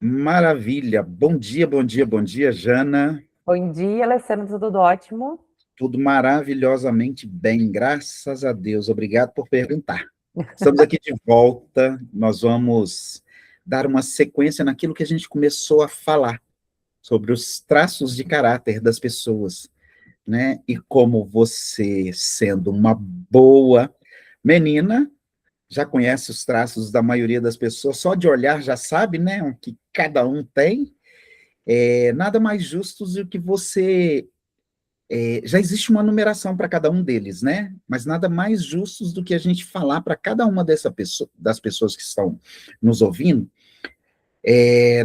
Maravilha. Bom dia, bom dia, bom dia, Jana. Bom dia, Alessandra, tudo ótimo? Tudo maravilhosamente bem, graças a Deus. Obrigado por perguntar. Estamos aqui de volta. Nós vamos dar uma sequência naquilo que a gente começou a falar sobre os traços de caráter das pessoas, né? E como você, sendo uma boa menina, já conhece os traços da maioria das pessoas, só de olhar já sabe, né, o que cada um tem. Nada mais justo do que você. Já existe uma numeração para cada um deles, né? Mas nada mais justo do que a gente falar para cada uma das pessoas que estão nos ouvindo,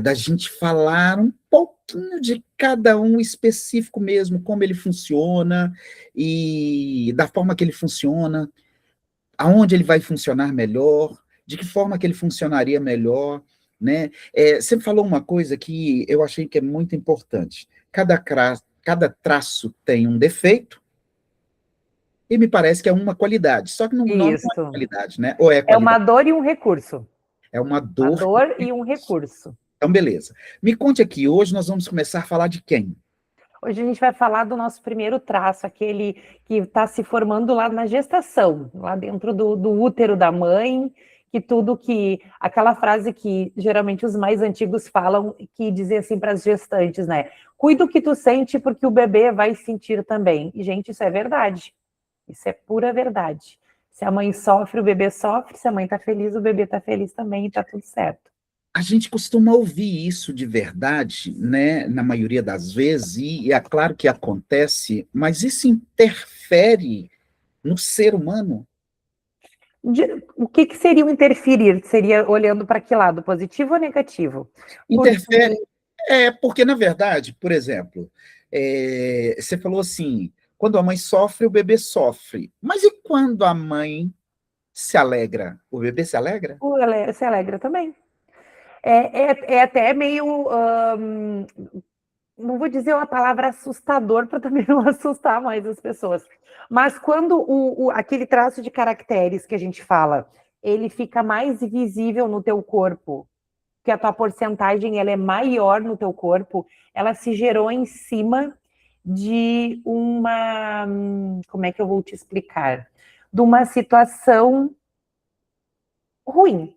da gente falar um pouquinho de cada um específico mesmo, como ele funciona e da forma que ele funciona, aonde ele vai funcionar melhor, de que forma que ele funcionaria melhor, né? Você falou uma coisa que eu achei que é muito importante. Cada traço tem um defeito e me parece que é uma qualidade. Só que não é Isso. qualidade, né? Ou é É uma qualidade? dor e um recurso. É uma Uma dor. dor e um recurso. Então, beleza. Me conte aqui, hoje nós vamos começar a falar de quem? Hoje a gente vai falar do nosso primeiro traço, aquele que está se formando lá na gestação, lá dentro do útero da mãe, aquela frase que geralmente os mais antigos falam, que dizem assim para as gestantes, né? Cuida o que tu sente, porque o bebê vai sentir também. E, gente, isso é verdade. Isso é pura verdade. Se a mãe sofre, o bebê sofre. Se a mãe está feliz, o bebê está feliz também e está tudo certo. A gente costuma ouvir isso de verdade, né, na maioria das vezes, e é claro que acontece, mas isso interfere no ser humano? O que seria o interferir? Seria olhando para que lado? Positivo ou negativo? Porque Interfere, porque, na verdade, por exemplo, você falou assim, quando a mãe sofre, o bebê sofre. Mas e quando a mãe se alegra? O bebê se alegra? se alegra também. É até meio. Não vou dizer uma palavra assustador para também não assustar mais as pessoas. Mas quando aquele traço de caracteres que a gente fala, ele fica mais visível no teu corpo, que a tua porcentagem ela é maior no teu corpo, ela se gerou em cima de uma, como é que eu vou te explicar? De uma situação ruim,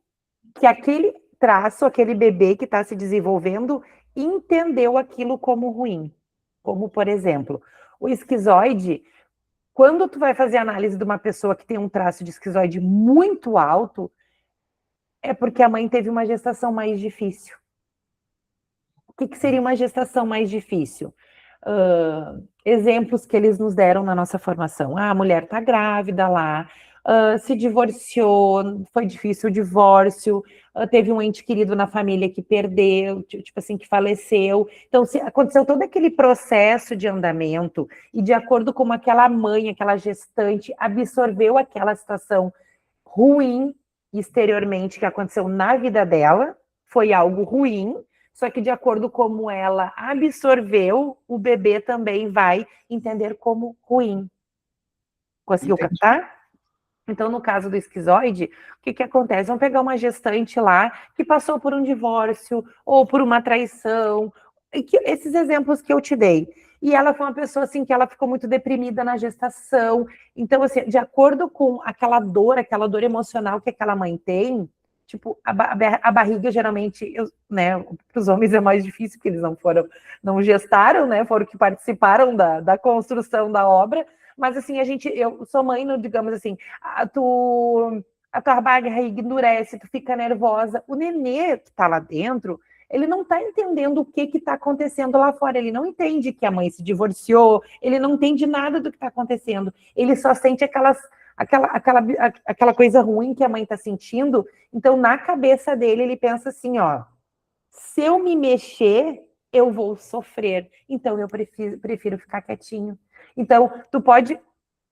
que aquele traço, aquele bebê que está se desenvolvendo, entendeu aquilo como ruim. Como, por exemplo, o esquizoide, quando tu vai fazer análise de uma pessoa que tem um traço de esquizoide muito alto, é porque a mãe teve uma gestação mais difícil. O que seria uma gestação mais difícil? Exemplos que eles nos deram na nossa formação. A mulher está grávida lá, se divorciou, foi difícil o divórcio, teve um ente querido na família que perdeu, tipo assim, que faleceu. Então, se aconteceu todo aquele processo de andamento, e de acordo com aquela mãe, aquela gestante, absorveu aquela situação ruim exteriormente que aconteceu na vida dela, foi algo ruim, só que de acordo com como ela absorveu, o bebê também vai entender como ruim. Conseguiu Entendi. captar? Então, no caso do esquizoide, o que acontece? Vamos pegar uma gestante lá que passou por um divórcio ou por uma traição, esses exemplos que eu te dei. E ela foi uma pessoa assim que ela ficou muito deprimida na gestação. Então, assim, de acordo com aquela dor emocional que aquela mãe tem, tipo, a barriga geralmente, né, para os homens é mais difícil, porque eles não gestaram, né, foram que participaram da construção da obra, mas assim, eu sou mãe, digamos assim, a tua barriga endurece, tu fica nervosa, o nenê que tá lá dentro, ele não está entendendo o que está acontecendo lá fora, ele não entende que a mãe se divorciou, ele não entende nada do que está acontecendo, ele só sente aquela coisa ruim que a mãe está sentindo. Então, na cabeça dele, ele pensa assim, ó, se eu me mexer, eu vou sofrer, então eu prefiro ficar quietinho. Então, tu pode,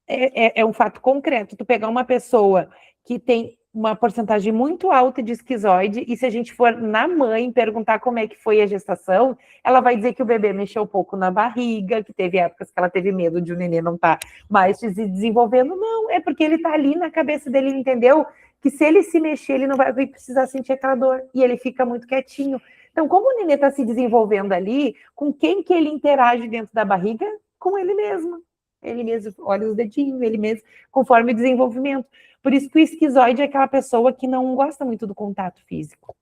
é um fato concreto, tu pegar uma pessoa que tem uma porcentagem muito alta de esquizoide, e se a gente for na mãe perguntar como é que foi a gestação, ela vai dizer que o bebê mexeu um pouco na barriga, que teve épocas que ela teve medo de o neném não estar mais se desenvolvendo. Não, é porque ele está ali na cabeça dele, ele entendeu que se ele se mexer, ele não vai precisar sentir aquela dor, e ele fica muito quietinho. Então, como o nenê está se desenvolvendo ali, com quem que ele interage dentro da barriga? Com ele mesmo. Ele mesmo olha os dedinhos, ele mesmo, conforme o desenvolvimento. Por isso que o esquizoide é aquela pessoa que não gosta muito do contato físico.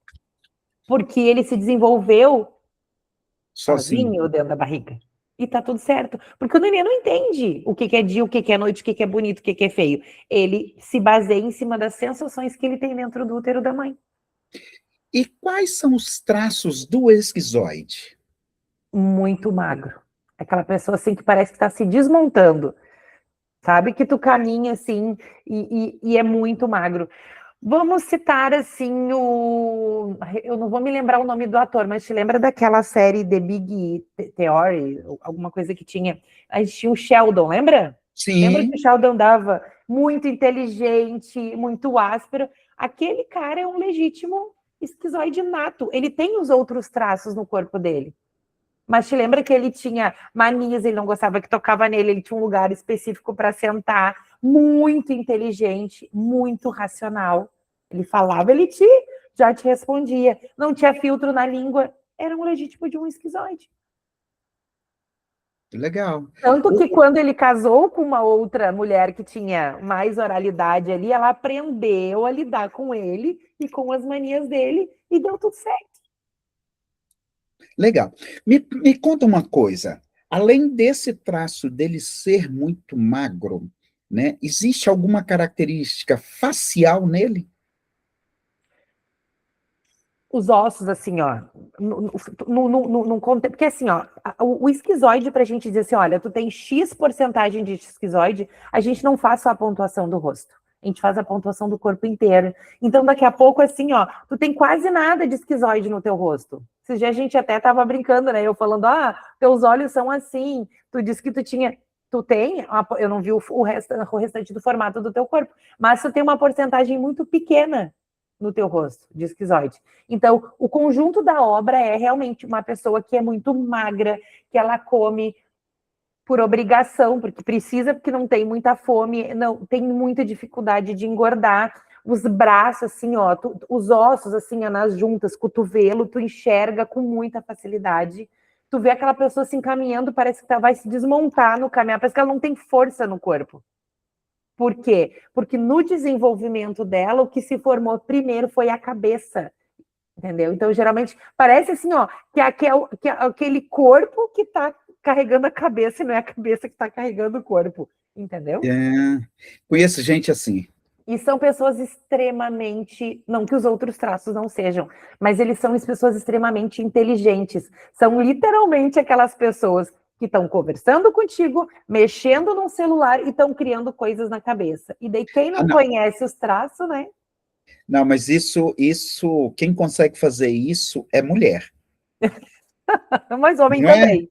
Porque ele se desenvolveu sozinho dentro da barriga. E tá tudo certo. Porque o neném não entende o que é dia, o que é noite, o que é bonito, o que é feio. Ele se baseia em cima das sensações que ele tem dentro do útero da mãe. E quais são os traços do esquizoide? Muito magro. Aquela pessoa assim que parece que está se desmontando. Sabe? Que tu caminha assim e é muito magro. Vamos citar assim o. Eu não vou me lembrar o nome do ator, mas te lembra daquela série The Big Theory, alguma coisa que tinha. A gente tinha o Sheldon, lembra? Lembra que o Sim. Sheldon dava muito inteligente, muito áspero? Aquele cara é um legítimo esquizoide nato. Ele tem os outros traços no corpo dele. Mas te lembra que ele tinha manias, ele não gostava que tocava nele, ele tinha um lugar específico para sentar, muito inteligente, muito racional. Ele falava, já te respondia. Não tinha filtro na língua, era um legítimo de um esquizoide. Legal. Tanto que quando ele casou com uma outra mulher que tinha mais oralidade ali, ela aprendeu a lidar com ele e com as manias dele e deu tudo certo. Legal. Me conta uma coisa. Além desse traço dele ser muito magro, né, existe alguma característica facial nele? Os ossos, assim, ó, porque assim, ó, o esquizoide, pra gente dizer assim, olha, tu tem X porcentagem de esquizoide, a gente não faz só a pontuação do rosto, a gente faz a pontuação do corpo inteiro. Então, daqui a pouco, assim, ó, tu tem quase nada de esquizoide no teu rosto. Esse dia a gente até tava brincando, né, eu falando, teus olhos são assim, tu disse que tu tinha... Tu tem, eu não vi o restante do formato do teu corpo, mas tu tem uma porcentagem muito pequena no teu rosto, de esquizoide. Então, o conjunto da obra é realmente uma pessoa que é muito magra, que ela come por obrigação, porque precisa, porque não tem muita fome, não tem muita dificuldade de engordar. Os braços, assim, ó, os ossos, assim, ó, nas juntas, cotovelo, tu enxerga com muita facilidade. Tu vê aquela pessoa se encaminhando, parece que vai se desmontar no caminhar, parece que ela não tem força no corpo. Por quê? Porque no desenvolvimento dela, o que se formou primeiro foi a cabeça, entendeu? Então, geralmente, parece assim, ó, que é aquele corpo que está carregando a cabeça e não é a cabeça que está carregando o corpo, entendeu? É, conheço gente assim. E são pessoas extremamente, não que os outros traços não sejam, mas eles são pessoas extremamente inteligentes. São literalmente aquelas pessoas que estão conversando contigo, mexendo num celular e estão criando coisas na cabeça. E daí quem não Não. conhece os traços, né? Não, mas quem consegue fazer isso é mulher. Mas homem Não é? também.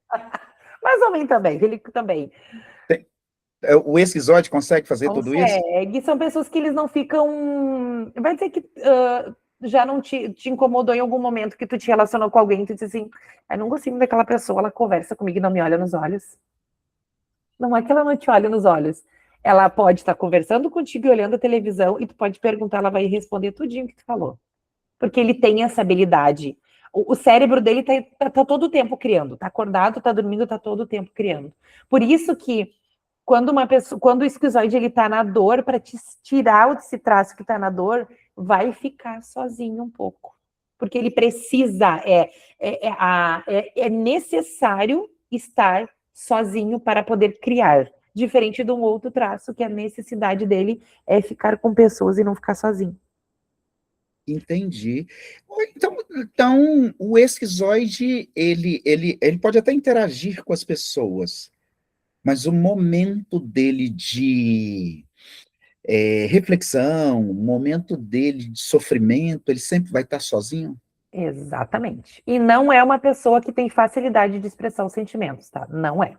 Mas homem também, ele também. O esquizoide consegue fazer tudo isso? Consegue. São pessoas que eles não ficam. Vai dizer que já não te incomodou em algum momento que tu te relacionou com alguém e tu disse assim: eu não gostei daquela pessoa, ela conversa comigo e não me olha nos olhos. Não é que ela não te olha nos olhos. Ela pode estar conversando contigo e olhando a televisão e tu pode perguntar, ela vai responder tudinho que tu falou. Porque ele tem essa habilidade. O cérebro dele tá todo o tempo criando. Tá acordado, tá dormindo, tá todo o tempo criando. Por isso que quando o esquizoide ele tá na dor, para te tirar esse traço que tá na dor, vai ficar sozinho um pouco. Porque ele precisa, é necessário estar sozinho para poder criar. Diferente de um outro traço, que a necessidade dele é ficar com pessoas e não ficar sozinho. Entendi. Então, o esquizoide, ele pode até interagir com as pessoas, mas o momento dele de reflexão, o momento dele de sofrimento, ele sempre vai estar sozinho? Exatamente. E não é uma pessoa que tem facilidade de expressar os sentimentos, tá? Não é.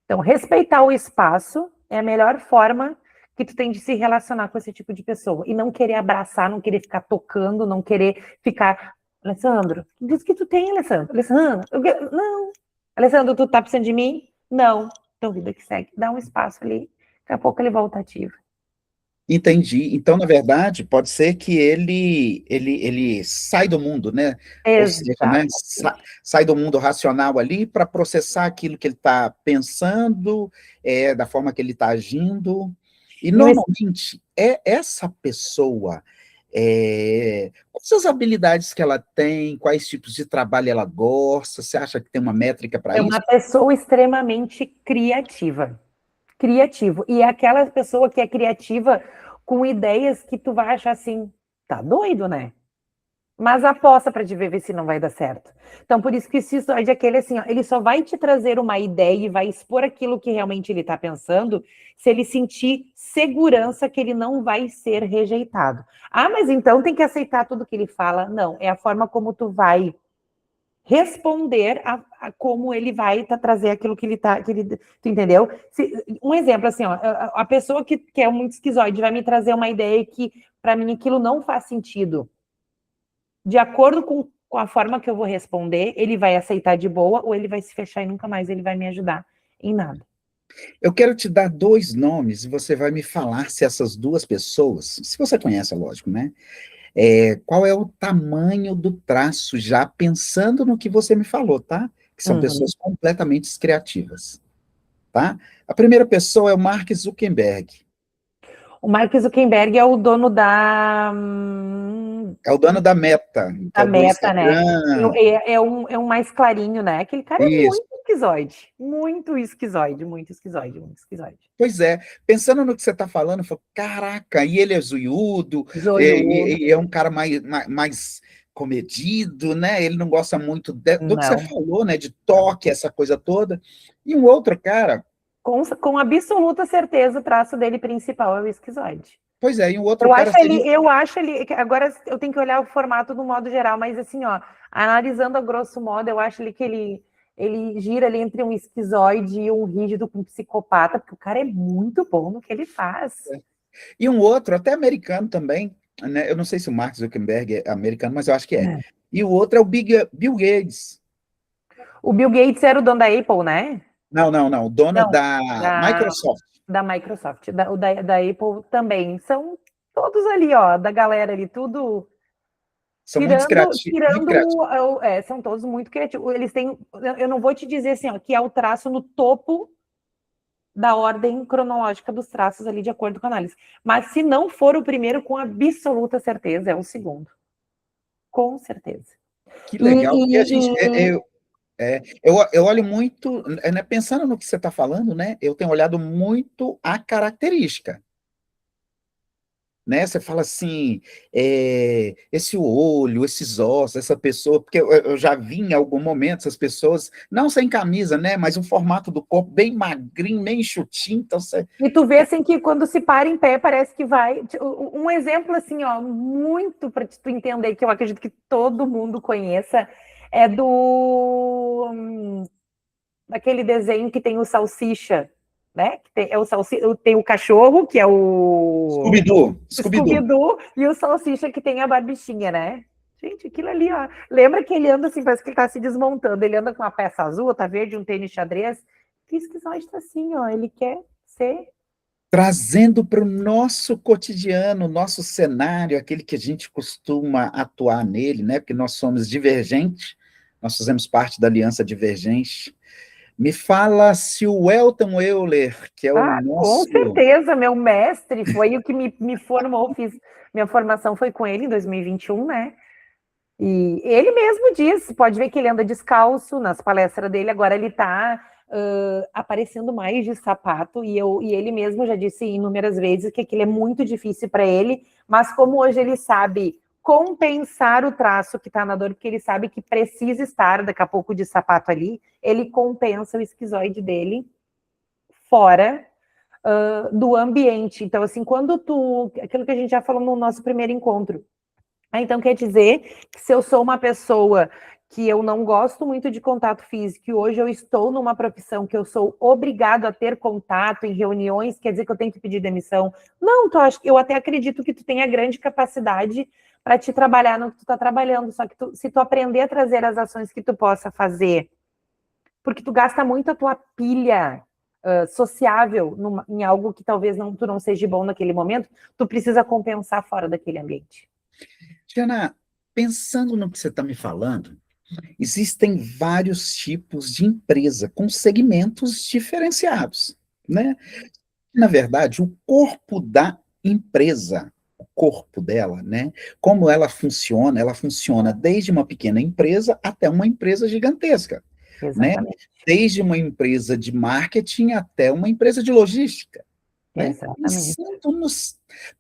Então, respeitar o espaço é a melhor forma que tu tem de se relacionar com esse tipo de pessoa. E não querer abraçar, não querer ficar tocando, não querer ficar... Alessandro, diz que tu tem, Alessandro. Alessandro, não. Alessandro, tu tá precisando de mim? Não. Então, vida que segue. Dá um espaço ali, daqui a pouco ele volta ativo. Entendi. Então, na verdade, pode ser que ele sai do mundo, né? Ou seja, né, Exatamente. sai do mundo racional ali para processar aquilo que ele está pensando, da forma que ele está agindo. E E o normalmente é essa pessoa. Quais as habilidades que ela tem? Quais tipos de trabalho ela gosta? Você acha que tem uma métrica para é isso? uma pessoa extremamente criativa. Criativo. E é aquela pessoa que é criativa com ideias que tu vai achar assim, tá doido, né? Mas aposta para te ver se não vai dar certo. Então, por isso que o esquizoide é aquele assim, ó, ele só vai te trazer uma ideia e vai expor aquilo que realmente ele está pensando se ele sentir segurança que ele não vai ser rejeitado. Ah, mas então tem que aceitar tudo que ele fala. Não, é a forma como tu vai responder a como ele vai trazer aquilo que ele tá, tu entendeu? Um exemplo assim, ó, a pessoa que é muito esquizoide vai me trazer uma ideia que para mim aquilo não faz sentido. De acordo com a forma que eu vou responder, ele vai aceitar de boa ou ele vai se fechar e nunca mais ele vai me ajudar em nada. Eu quero te dar dois nomes e você vai me falar se essas duas pessoas, se você conhece, é lógico, né? Qual é o tamanho do traço, já pensando no que você me falou, tá? Que são Uhum. pessoas completamente criativas, tá? A primeira pessoa é o Mark Zuckerberg, O Mark Zuckerberg é o dono é o dono da Meta, que é da o do Meta, né? Instagram, É um mais clarinho, né? Aquele cara é isso. muito esquizoide. Muito esquizoide, muito esquizoide, muito esquizoide. Pois é, pensando no que você está falando, eu falo, caraca, e ele é zoiudo, Zoiudo. e é um cara mais comedido, né? Ele não gosta muito do que você Não. falou, né? De toque, essa coisa toda. E um outro cara, Com absoluta certeza, o traço dele principal é o esquizoide. pois é, e um outro cara seria. Eu acho ele, agora eu tenho que olhar o formato do modo geral, mas assim, ó, analisando a grosso modo, eu acho ele que ele gira ali entre um esquizoide e um rígido com um psicopata, porque o cara é muito bom no que ele faz. E um outro, até americano também, né? Eu não sei se o Mark Zuckerberg é americano, mas eu acho que é. E o outro é o Bill Gates. O Bill Gates era o dono da Apple, né? Não, não, não, o dono Não, da da, Microsoft. da Microsoft, da Apple também. São todos ali, ó, da galera ali, tudo. São muito criativos, muito criativos. São todos muito criativos. Eles têm, eu não vou te dizer assim, ó, que é o traço no topo da ordem cronológica dos traços ali, de acordo com a análise. Mas se não for o primeiro, com absoluta certeza, é o segundo. Com certeza. Que E, legal, porque a gente. e, e, Eu olho muito, né, pensando no que você está falando, né? Eu tenho olhado muito a característica. Né? Você fala assim, esse olho, esses ossos, essa pessoa, porque eu já vi em algum momento essas pessoas, não sem camisa, né? Mas um formato do corpo bem magrinho, meio enxutinho, então você. e tu vê assim que quando se para em pé, parece que vai. Um exemplo assim, ó, muito para tu entender, que eu acredito que todo mundo conheça, é daquele desenho que tem o salsicha, né? Que tem, tem o cachorro, que é o Scooby-Doo, Scooby-Doo. Scooby-Doo, e o salsicha que tem a barbichinha, né? Gente, aquilo ali, ó. Lembra que ele anda assim, parece que ele tá se desmontando. Ele anda com uma peça azul, outra verde, um tênis xadrez. Que esquisito tá assim, ó. Ele quer ser. Trazendo para o nosso cotidiano, nosso cenário, aquele que a gente costuma atuar nele, né? Porque nós somos divergentes, nós fazemos parte da Aliança Divergente. Me fala se o Elton Euler, que é o Ah, com nosso. certeza, meu mestre foi o que me formou. Minha formação foi com ele em 2021, né? E ele mesmo diz, pode ver que ele anda descalço nas palestras dele, agora ele está aparecendo mais de sapato, e ele mesmo já disse inúmeras vezes que aquilo é muito difícil para ele, mas como hoje ele sabe compensar o traço que está na dor, porque ele sabe que precisa estar daqui a pouco de sapato ali, ele compensa o esquizoide dele fora do ambiente. Então, assim, quando aquilo que a gente já falou no nosso primeiro encontro, então quer dizer que se eu sou uma pessoa que eu não gosto muito de contato físico e hoje eu estou numa profissão que eu sou obrigado a ter contato em reuniões, quer dizer que eu tenho que pedir demissão? Não, eu até acredito que tu tenha grande capacidade para te trabalhar no que tu está trabalhando, só que se tu aprender a trazer as ações que tu possa fazer, porque tu gasta muito a tua pilha sociável em algo que talvez tu não seja bom naquele momento, tu precisa compensar fora daquele ambiente. Diana, pensando no que você está me falando, existem vários tipos de empresa com segmentos diferenciados, né? Na verdade, o corpo da empresa, o corpo dela, né? Como ela funciona desde uma pequena empresa até uma empresa gigantesca, né? Exatamente. Desde uma empresa de marketing até uma empresa de logística, né? Exatamente.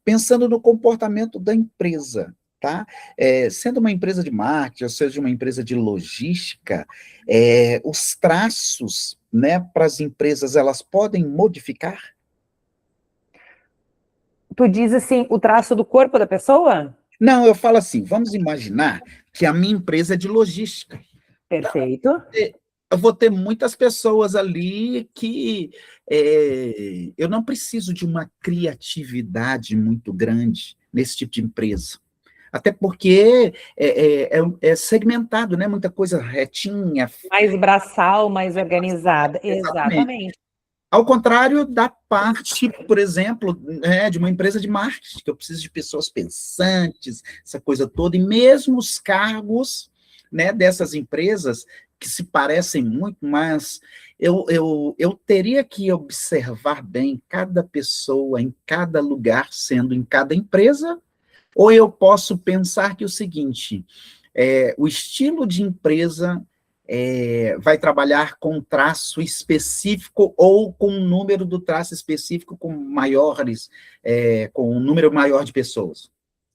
Pensando no comportamento da empresa, tá? Sendo uma empresa de marketing, ou seja, uma empresa de logística, os traços, né, para as empresas, elas podem modificar? Tu diz assim, o traço do corpo da pessoa? Não, eu falo assim, vamos imaginar que a minha empresa é de logística. Perfeito. Eu vou ter muitas pessoas ali que eu não preciso de uma criatividade muito grande nesse tipo de empresa. Até porque é segmentado, né? Muita coisa retinha. Mais braçal, mais organizada. Exatamente. Exatamente. Ao contrário da parte, por exemplo, né, de uma empresa de marketing, que eu preciso de pessoas pensantes, essa coisa toda, e mesmo os cargos, né, dessas empresas, que se parecem muito, mas eu teria que observar bem cada pessoa em cada lugar, sendo em cada empresa, ou eu posso pensar que o seguinte, o estilo de empresa vai trabalhar com um traço específico ou com um número do traço específico com maiores, com um número maior de pessoas.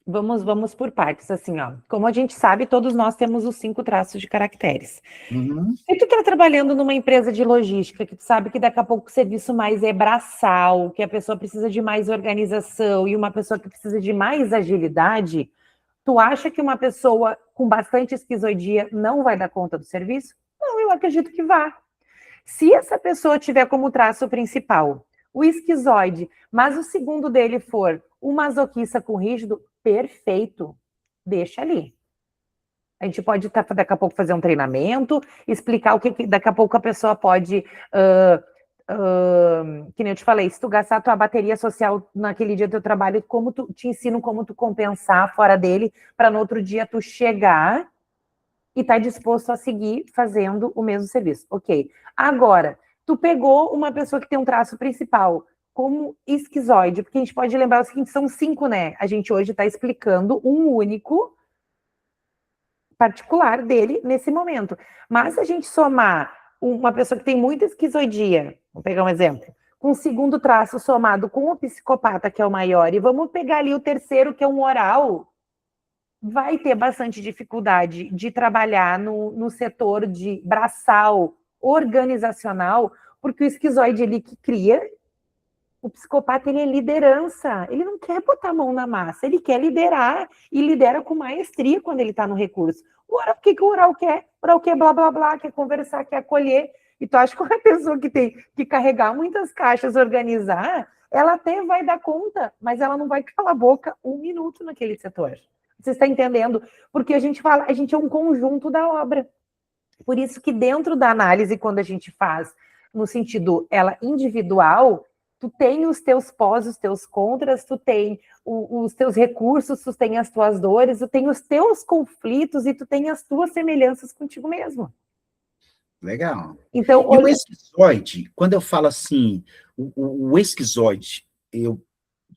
Vamos por partes, assim, ó. Como a gente sabe, todos nós temos os 5 traços de caracteres. Uhum. Se tu está trabalhando numa empresa de logística, que tu sabe que daqui a pouco o serviço mais é braçal, que a pessoa precisa de mais organização e uma pessoa que precisa de mais agilidade, tu acha que uma pessoa com bastante esquizoidia não vai dar conta do serviço? Não, eu acredito que vá. Se essa pessoa tiver como traço principal o esquizoide, mas o segundo dele for o masoquista com rígido, perfeito, deixa ali. A gente pode daqui a pouco fazer um treinamento, explicar o que daqui a pouco a pessoa pode, que nem eu te falei, se tu gastar a tua bateria social naquele dia do teu trabalho, te ensino como tu compensar fora dele, para no outro dia tu chegar e tá disposto a seguir fazendo o mesmo serviço. Ok. Agora, tu pegou uma pessoa que tem um traço principal, como esquizoide, porque a gente pode lembrar o seguinte, são 5, né? A gente hoje está explicando um único particular dele nesse momento. Mas se a gente somar uma pessoa que tem muita esquizoidia, vamos pegar um exemplo, com o segundo traço somado com o psicopata, que é o maior, e vamos pegar ali o terceiro, que é um oral, vai ter bastante dificuldade de trabalhar no setor de braçal organizacional, porque o esquizoide ele que cria, o psicopata ele é liderança, ele não quer botar a mão na massa, ele quer liderar e lidera com maestria quando ele está no recurso. O que o oral quer? O oral quer blá blá blá, quer conversar, quer acolher. E tu acha que uma pessoa que tem que carregar muitas caixas, organizar, ela até vai dar conta, mas ela não vai calar a boca um minuto naquele setor. Você está entendendo? Porque a gente fala, a gente é um conjunto da obra. Por isso que dentro da análise, quando a gente faz no sentido ela individual, tu tem os teus pós, os teus contras, tu tem os teus recursos, tu tem as tuas dores, tu tem os teus conflitos e tu tem as tuas semelhanças contigo mesmo. Legal. Então, e o esquizoide, quando eu falo assim, o esquizoide,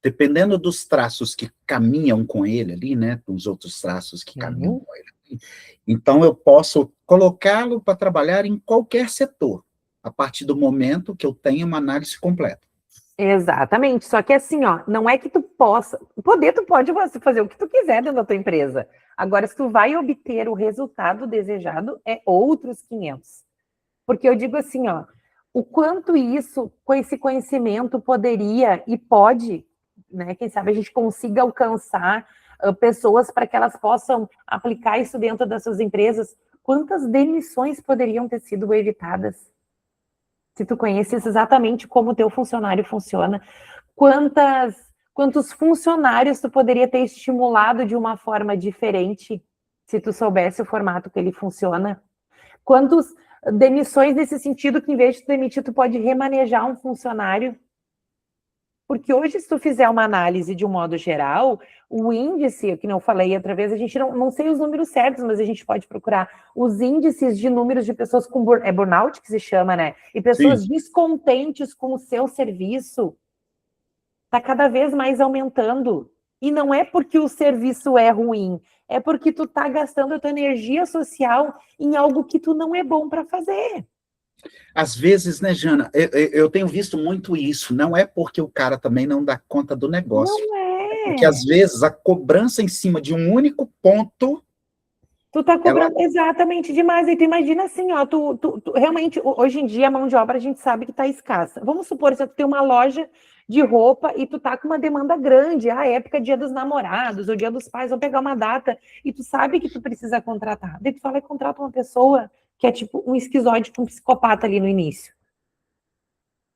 dependendo dos traços que caminham com ele ali, né, com os outros traços que caminham com ele ali, então eu posso colocá-lo para trabalhar em qualquer setor, a partir do momento que eu tenho uma análise completa. Exatamente, só que assim, ó, não é que tu possa, tu pode fazer o que tu quiser dentro da tua empresa. Agora, se tu vai obter o resultado desejado, é outros 500. Porque eu digo assim, ó, o quanto isso, com esse conhecimento, poderia e pode, né? Quem sabe a gente consiga alcançar pessoas para que elas possam aplicar isso dentro das suas empresas. Quantas demissões poderiam ter sido evitadas? Se tu conheces exatamente como o teu funcionário funciona, quantos funcionários tu poderia ter estimulado de uma forma diferente se tu soubesse o formato que ele funciona? Quantos demissões nesse sentido que, em vez de tu demitir, tu pode remanejar um funcionário. Porque hoje, se tu fizer uma análise de um modo geral, o índice, que não falei outra vez, a gente não sei os números certos, mas a gente pode procurar os índices de números de pessoas com burnout, que se chama, né? E pessoas Sim. descontentes com o seu serviço, está cada vez mais aumentando. E não é porque o serviço é ruim, é porque tu está gastando a tua energia social em algo que tu não é bom para fazer. Às vezes, né, Jana, eu tenho visto muito isso, não é porque o cara também não dá conta do negócio, Não é porque é. às vezes a cobrança em cima de um único ponto, Tu tá ela, cobrando exatamente demais. E tu imagina assim, ó, tu realmente, hoje em dia, a mão de obra a gente sabe que tá escassa. Vamos supor, se tu tem uma loja de roupa e tu tá com uma demanda grande, a época Dia dos Namorados, ou Dia dos Pais, vão pegar uma data, e tu sabe que tu precisa contratar. Daí tu fala e contrata uma pessoa que é tipo um esquizoide com um psicopata ali no início.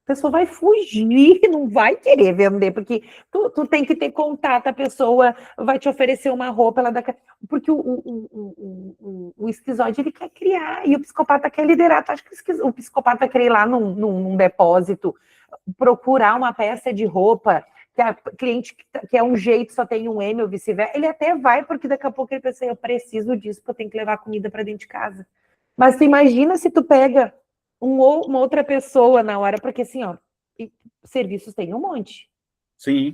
A pessoa vai fugir, não vai querer vender, porque tu tem que ter contato, a pessoa vai te oferecer uma roupa, ela dá... porque o esquizoide ele quer criar, e o psicopata quer liderar. Tu acha que o psicopata quer ir lá num depósito, procurar uma peça de roupa, que a cliente que é um jeito, só tem um M ou vice-versa, ele até vai, porque daqui a pouco ele pensa, eu preciso disso, porque eu tenho que levar comida para dentro de casa. Mas tu imagina se tu pega uma outra pessoa na hora, porque assim, ó, serviços tem um monte. sim,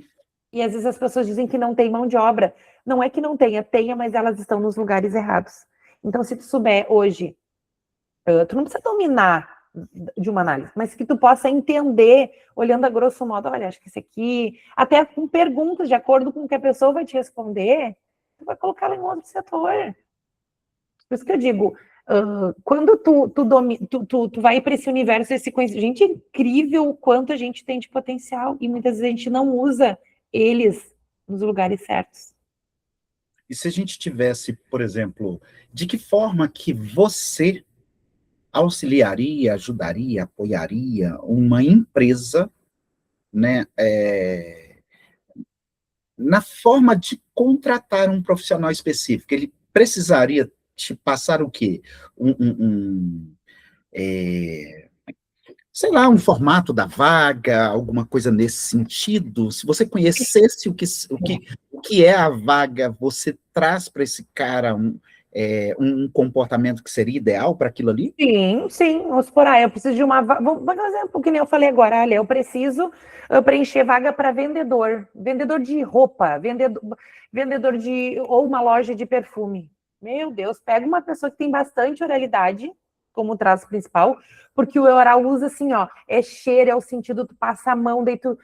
E às vezes as pessoas dizem que não tem mão de obra. Não é que não tenha, mas elas estão nos lugares errados. Então, se tu souber hoje, tu não precisa dominar de uma análise, mas que tu possa entender, olhando a grosso modo, olha, acho que esse aqui, até com perguntas, de acordo com o que a pessoa vai te responder, tu vai colocá-la em outro setor. Por isso que eu digo, quando tu vai para esse universo, esse conhecimento, gente, é incrível o quanto a gente tem de potencial e muitas vezes a gente não usa eles nos lugares certos. e se a gente tivesse, por exemplo, de que forma que você auxiliaria, ajudaria, apoiaria uma empresa, né, na forma de contratar um profissional específico? Ele precisaria te passar o quê? É, sei lá, um formato da vaga, alguma coisa nesse sentido. Se você conhecesse o que é a vaga, você traz para esse cara um comportamento que seria ideal para aquilo ali? Sim, sim. Vamos supor, eu preciso de uma vaga. Vamos fazer um exemplo que nem eu falei agora. Olha, eu preciso preencher vaga para vendedor. Vendedor de roupa, vendedor de. Ou uma loja de perfume. Meu Deus, pega uma pessoa que tem bastante oralidade como traço principal, porque o oral usa assim, ó, é cheiro, é o sentido, tu passa a mão, daí tu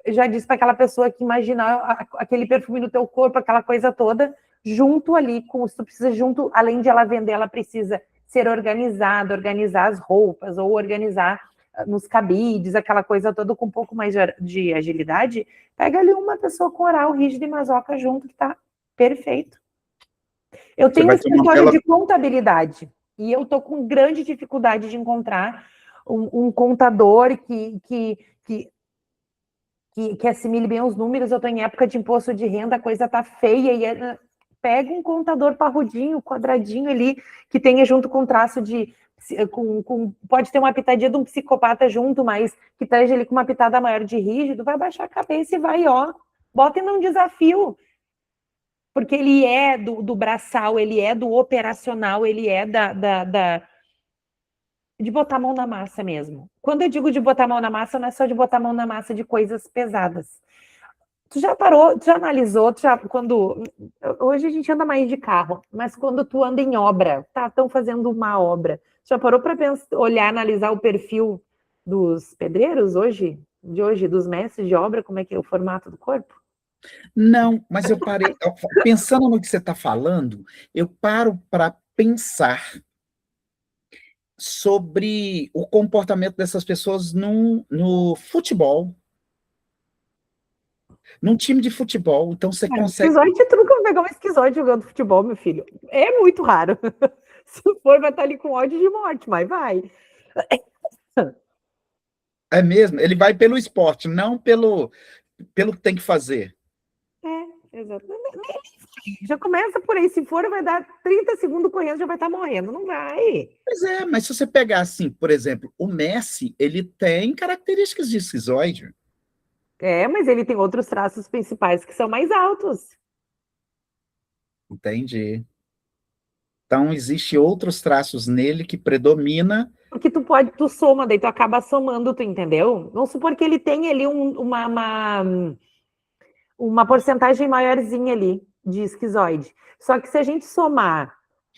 já disse para aquela pessoa que imagina aquele perfume no teu corpo, aquela coisa toda, junto ali, com tu precisa junto, além de ela vender, ela precisa ser organizada, organizar as roupas, ou organizar nos cabides, aquela coisa toda com um pouco mais de agilidade, pega ali uma pessoa com oral rígido e masoca junto, que tá perfeito. Eu Você tenho um vai ter uma escritório bela. de contabilidade, e eu tô com grande dificuldade de encontrar um contador que assimile bem os números. Eu estou em época de imposto de renda, a coisa tá feia, e pega um contador parrudinho, quadradinho ali, que tenha junto com traço de... pode ter uma pitadinha de um psicopata junto, mas que esteja ali com uma pitada maior de rígido, vai baixar a cabeça e vai, ó, bota num desafio, porque ele é do braçal, ele é do operacional, ele é de botar a mão na massa mesmo. Quando eu digo de botar a mão na massa, não é só de botar a mão na massa de coisas pesadas. Tu já parou, tu já analisou, quando... Hoje a gente anda mais de carro, mas quando tu anda em obra, estão fazendo uma obra, já parou para olhar, analisar o perfil dos pedreiros de hoje, dos mestres de obra, como é que é o formato do corpo? Não, mas eu parei. Pensando no que você está falando, eu paro para pensar sobre o comportamento dessas pessoas no futebol, num time de futebol. Então você consegue. Esquizoide, tu nunca vai pegar um esquizoide jogando futebol, meu filho. É muito raro. Se for, vai estar ali com ódio de morte, mas vai. É mesmo, ele vai pelo esporte, não pelo que tem que fazer. É, exatamente. Já começa por aí. Se for, vai dar 30 segundos correndo, já vai estar morrendo. Não vai. Pois é, mas se você pegar assim, por exemplo, o Messi, ele tem características de esquizoide. É, mas ele tem outros traços principais que são mais altos. Entendi. Então, existe outros traços nele que predomina. Porque tu soma, daí tu acaba somando, tu entendeu? Vamos supor que ele tem ali uma porcentagem maiorzinha ali de esquizoide. Só que se a gente somar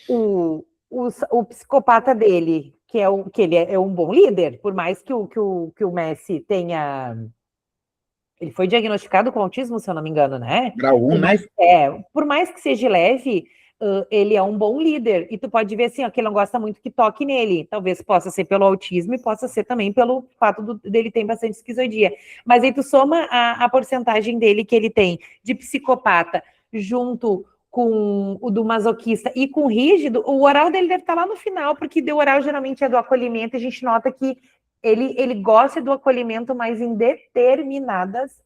o psicopata dele, que ele é um bom líder, por mais que o Messi tenha. Ele foi diagnosticado com autismo, se eu não me engano, né? Grau 1, né? Por mais que seja leve, ele é um bom líder. E tu pode ver assim, ó, que ele não gosta muito que toque nele. Talvez possa ser pelo autismo e possa ser também pelo fato dele ter bastante esquizoidia. Mas aí tu soma a porcentagem dele que ele tem de psicopata junto com o do masoquista e com o rígido, o oral dele deve estar lá no final, porque o oral geralmente é do acolhimento, e a gente nota que ele gosta do acolhimento, mas em determinadas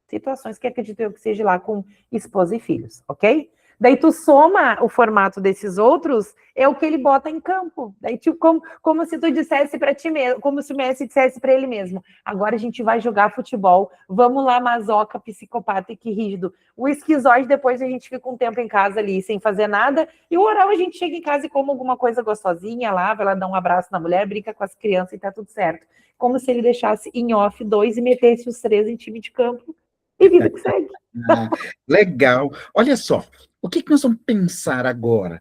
situações que acredito eu que seja lá com esposa e filhos, ok? Daí tu soma o formato desses outros, é o que ele bota em campo. Daí, tipo, como se tu dissesse para ti mesmo, como se o Messi dissesse para ele mesmo: agora a gente vai jogar futebol, vamos lá, masoca, psicopata e que rígido. O esquizoide, depois a gente fica um tempo em casa ali sem fazer nada, e o oral a gente chega em casa e come alguma coisa gostosinha lá, vai lá dar um abraço na mulher, brinca com as crianças e tá tudo certo. Como se ele deixasse em off 2 e metesse os 3 em time de campo. E vida que segue. Ah, legal. Olha só, o que nós vamos pensar agora?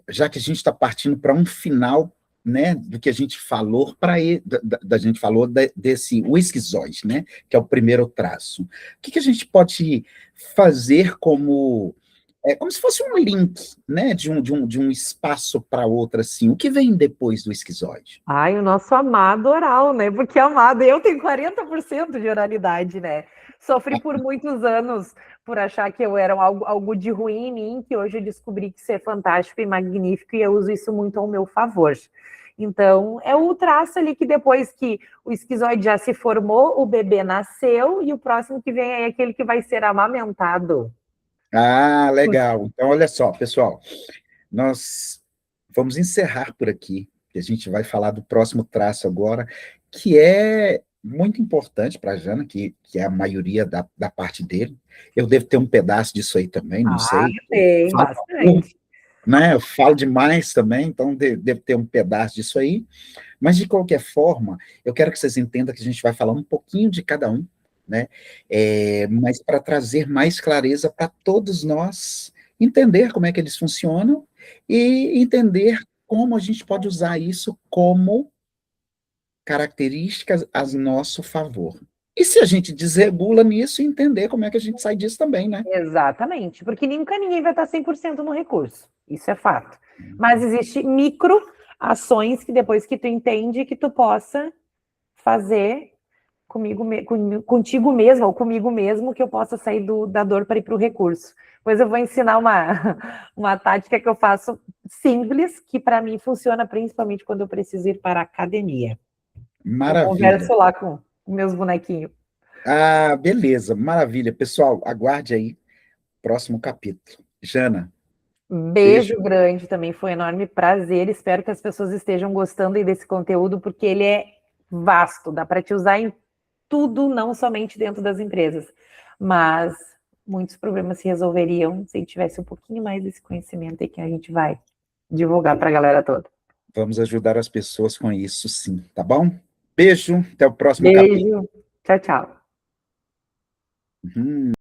Já que a gente está partindo para um final, né, do que a gente falou da gente falou desse o esquizoide, né, que é o primeiro traço. O que a gente pode fazer como se fosse um link, né, de um espaço para outro, assim? O que vem depois do esquizoide? Ai, o nosso amado oral, né? Porque amado, eu tenho 40% de oralidade, né? Sofri por muitos anos por achar que eu era algo de ruim em mim, que hoje eu descobri que isso é fantástico e magnífico, e eu uso isso muito ao meu favor. Então, é o traço ali que depois que o esquizoide já se formou, o bebê nasceu, e o próximo que vem é aquele que vai ser amamentado. Ah, legal. Então, olha só, pessoal, nós vamos encerrar por aqui, que a gente vai falar do próximo traço agora, que é muito importante para a Jana, que é a maioria da parte dele. Eu devo ter um pedaço disso aí também, não Ah, sei. tem Falo, bastante. né? Eu falo demais também, então devo ter um pedaço disso aí. Mas, de qualquer forma, eu quero que vocês entendam que a gente vai falar um pouquinho de cada um, né? Mas para trazer mais clareza para todos nós, entender como é que eles funcionam e entender como a gente pode usar isso como características a nosso favor. E se a gente desregula nisso, entender como é que a gente sai disso também, né? Exatamente, porque nunca ninguém vai estar 100% no recurso, isso é fato. Mas existe micro ações que depois que tu entende que tu possa fazer contigo mesmo ou comigo mesmo, que eu possa sair da dor para ir para o recurso. Pois eu vou ensinar uma tática que eu faço simples, que para mim funciona principalmente quando eu preciso ir para a academia. Eu Maravilha. converso lá com meus bonequinhos. Ah, beleza, maravilha. Pessoal, aguarde aí o próximo capítulo. Jana, Beijo beijo. grande, também foi um enorme prazer. Espero que as pessoas estejam gostando aí desse conteúdo, porque ele é vasto, dá para te usar em tudo, não somente dentro das empresas. Mas muitos problemas se resolveriam se tivesse um pouquinho mais desse conhecimento aí que a gente vai divulgar para a galera toda. Vamos ajudar as pessoas com isso, sim, tá bom? Beijo, até o próximo capítulo. Beijo, tchau, tchau. Uhum.